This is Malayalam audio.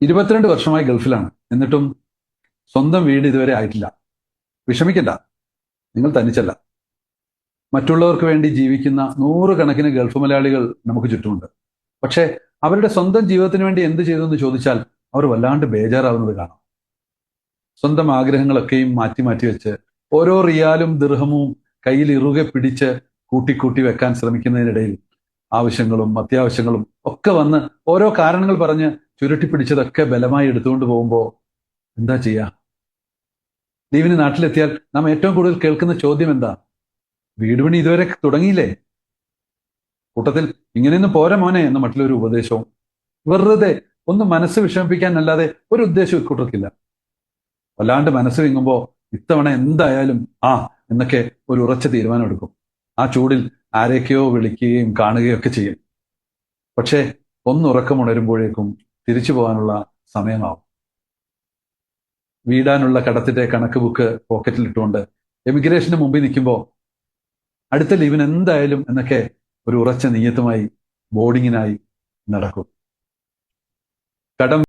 22 വർഷമായി ഗൾഫിലാണ്. എന്നിട്ടും സ്വന്തം വീട് ഇതുവരെ ആയിട്ടില്ല. വിഷമിക്കണ്ട, നിങ്ങൾ തനിച്ചല്ല. മറ്റുള്ളവർക്ക് വേണ്ടി ജീവിക്കുന്ന നൂറുകണക്കിന് ഗൾഫ് മലയാളികൾ നമുക്ക് ചുറ്റുമുണ്ട്. പക്ഷേ അവരുടെ സ്വന്തം ജീവിതത്തിന് വേണ്ടി എന്ത് ചെയ്തു എന്ന് ചോദിച്ചാൽ അവർ വല്ലാണ്ട് ബേജാറാവുന്നത് കാണാം. സ്വന്തം ആഗ്രഹങ്ങളൊക്കെയും മാറ്റി മാറ്റി വെച്ച് ഓരോ റിയാലും ദിർഹമും കയ്യിൽ ഇറുകെ പിടിച്ച് കൂട്ടിക്കൂട്ടി വെക്കാൻ ശ്രമിക്കുന്നതിനിടയിൽ ആവശ്യങ്ങളും അത്യാവശ്യങ്ങളും ഒക്കെ വന്ന് ഓരോ കാരണങ്ങൾ പറഞ്ഞ് ചുരുട്ടി പിടിച്ചതൊക്കെ ബലമായി എടുത്തുകൊണ്ട് പോകുമ്പോൾ എന്താ ചെയ്യാ? ലീവിന് നാട്ടിലെത്തിയാൽ നാം ഏറ്റവും കൂടുതൽ കേൾക്കുന്ന ചോദ്യം എന്താ? വീട് പണി ഇതുവരെ തുടങ്ങിയില്ലേ? കൂട്ടത്തിൽ ഇങ്ങനെയൊന്നും പോരാ മോനെ എന്ന മറ്റുള്ളൊരു ഉപദേശവും. വെറുതെ ഒന്ന് മനസ്സ് വിഷമിപ്പിക്കാൻ അല്ലാതെ ഒരു ഉദ്ദേശവും ഇക്കൂട്ടർക്കില്ല. വല്ലാണ്ട് മനസ്സ് വിങ്ങുമ്പോൾ ഇത്തവണ എന്തായാലും എന്നൊക്കെ ഒരു ഉറച്ച തീരുമാനം എടുക്കും. ആ ചൂടിൽ ആരെയൊക്കെയോ വിളിക്കുകയും കാണുകയും ഒക്കെ ചെയ്യും. പക്ഷേ ഒന്നുറക്കമുണരുമ്പോഴേക്കും തിരിച്ചു പോകാനുള്ള സമയമാവും. വീടാനുള്ള കടത്തിന്റെ കണക്ക് ബുക്ക് പോക്കറ്റിൽ ഇട്ടുകൊണ്ട് എമിഗ്രേഷന് മുമ്പിൽ നിൽക്കുമ്പോൾ അടുത്ത ലീവിന് എന്തായാലും എന്നൊക്കെ ഒരു ഉറച്ച നീയത്തുമായി ബോർഡിങ്ങിനായി നടക്കും. കടം